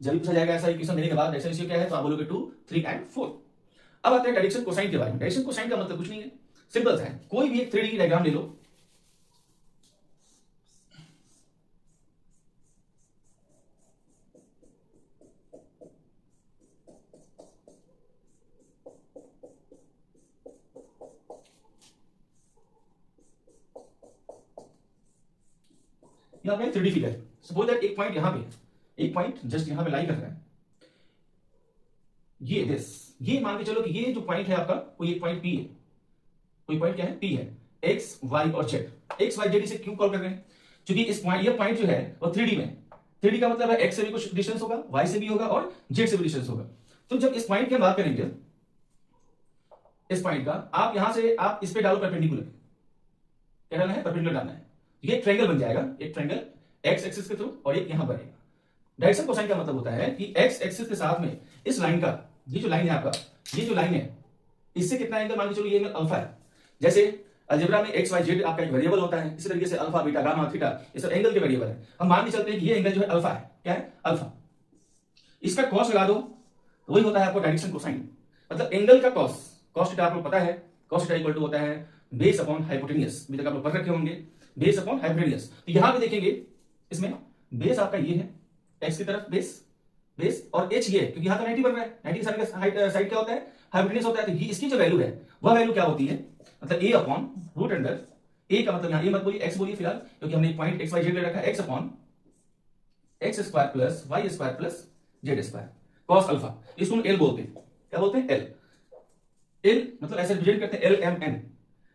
जब भी पूछा जाएगा ऐसा इक्वेशन देने के बाद डायरेक्शन रेशियो क्या है तो आप बोलोगे 2, 3 एंड 4। अब आते हैं डायरेक्शन कोसाइन के बारे में। डायरेक्शन कोसाइन का मतलब कुछ नहीं है, सिंपल सा है। कोई भी एक 3D डायग्राम ले लो, यहाँ पे 3D फिगर। सपोज दैट एक पॉइंट यहां पे, एक पॉइंट जस्ट यहां पे लाई कर रहा है, ये मान के चलो कि ये जो पॉइंट है आपका कोई एक पॉइंट P है, कोई पॉइंट क्या है P है, एक्स वाई और जेड। एक्स वाई जेड इसे क्यों कॉल कर रहे हैं? क्योंकि इस पॉइंट, ये पॉइंट जो है वो 3D में, 3D का मतलब है एक्स से भी कुछ डिस्टेंस होगा, वाई से भी होगा और जेड से भी डिस्टेंस होगा। तो जब इस पॉइंट की हम बात करेंगे, इस पॉइंट का आप यहां से आप इस पे डालो परपेंडिकुलर, क्या डालना है? परपेंडिकुलर डालना है। ये ट्रायंगल बन जाएगा, एक ट्रायंगल एक्स एक्सिस के थ्रू और एक यहां बनेगा। डायरेक्शन कोसाइन का मतलब होता है कि एक्स एक्सिस के साथ में इस लाइन का, ये जो लाइन है आपका, ये जो लाइन है इससे कितना एंगल मान के चलो, ये एंगल अल्फा है। जैसे अलजेब्रा में एक्स वाई जेड आपका एक वेरिएबल होता है, इसी तरीके से अल्फा बीटा गामा थीटा ये सब एंगल के वेरिएबल है। हम मान के चलते हैं कि ये एंगल जो है अल्फा है। क्या है? अल्फा। इसका कॉस लगा दो तो वही होता है आपको डायरेक्शन कोसाइन। मतलब एंगल का कॉस, कॉस थीटा आपको पता है, कॉस थीटा इक्वल टू होता है बेस अपॉन हाइपोटेन्यूस। अभी तक आप लोग पढ़ रखे होंगे, बेस अपॉन हाइपोटेन्यूस। तो यहां पे देखेंगे इसमें बेस आपका ये है, एक्स की तरफ बेस, बेस और एच ये, क्योंकि यहां तो 90 बन रहा है, 90 साइड क्या होता है? हाइपोटेन्यूस होता है। तो इसकी जो वैल्यू है वह वैल्यू क्या होती है? मतलब ए अपॉन रूट अंडर, ए का मतलब यहां ए मत बोलिए, एक्स बोलिए फिलहाल, क्योंकि हमने एक पॉइंट एक्स वाई जेड ले रखा है। X upon x square plus y square plus z square cos alpha. इसको हम एल बोलते हैं। क्या बोलते हैं? एल। एल मतलब ऐसे रिप्रेजेंट करते हैं एल एम एन,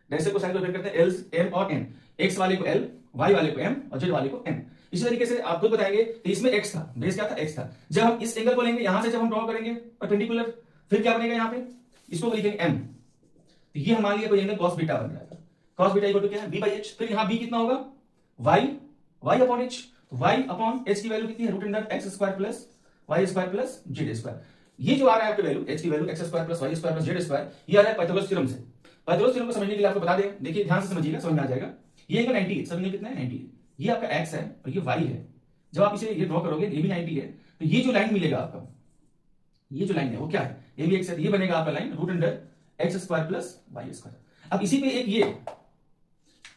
जैसे को साइन रिप्रेजेंट करते हैं एल एम और एन। एक्स वाले को एल, वाई वाले को एम और जेड वाले को एन। इसी तरीके से आप खुद बताएंगे कि इसमें एक्स था, बेस क्या था? एक्स था। जब हम इस एंगल को लेंगे यहां से, जब हम ड्रॉ करेंगे परपेंडिकुलर, फिर क्या बनेगा यहाँ पे? इसको लिखेंगे एम। तो ये हमारे लिए कोई एंगल कॉस बीटा बन जाएगा। कॉस बीटा इक्वल टू क्या है? B by h. फिर यहाँ बी कितना होगा? Y, y upon h. Y upon h की वैल्यू कितनी है? Root under x square plus y square plus z square. ये जो आ रहा है आपकी वैल्यू, एच की value x square plus y square plus z square, ये आ रहा है पाइथागोरस थ्योरम से। पाइथागोरस थ्योरम को समझने के लिए आपको बता दें, देखिए ध्यान से समझिएगा, समझ में आ जाएगा। ये एंगल 90 है, सब एंगल कितना है? 90 है। ये आपका एक्स है और ये वाई है। जब आप इसे ये ड्रॉ करोगे, ये भी 90 है, तो ये जो लाइन मिलेगा आपका, ये जो लाइन है वो क्या है? ये भी एक्स है, ये बनेगा आपका line root under x square plus y square. अब इसी पे एक ये,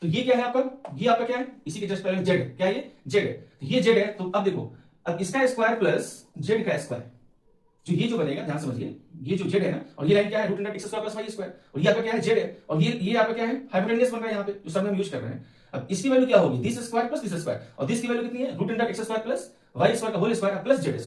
तो ये क्या है आपका? ये आपका क्या है? इसी के जस्ट पहले जेड, क्या ये? जेड है। तो ये जेड है, तो अब देखो, अब इसका स्क्वायर प्लस जेड का स्क्वायर, जो ये जो बनेगा, ध्यान समझिए, ये जो जेड है ना, और ये लाइन क्या है? Root under x square plus y square, और ये आपका क्या है? जेड है, और ये आपका क्या है? हाइपोटेन्यूस बन रहा है यहाँ पे, जो सब हम यूज कर रहे हैं। अब इसकी वैल्यू क्या होगी? This square plus this square, और दिस की वैल्यू कितनी है? Root under x square plus y square का होल स्क्वायर प्लस जेड।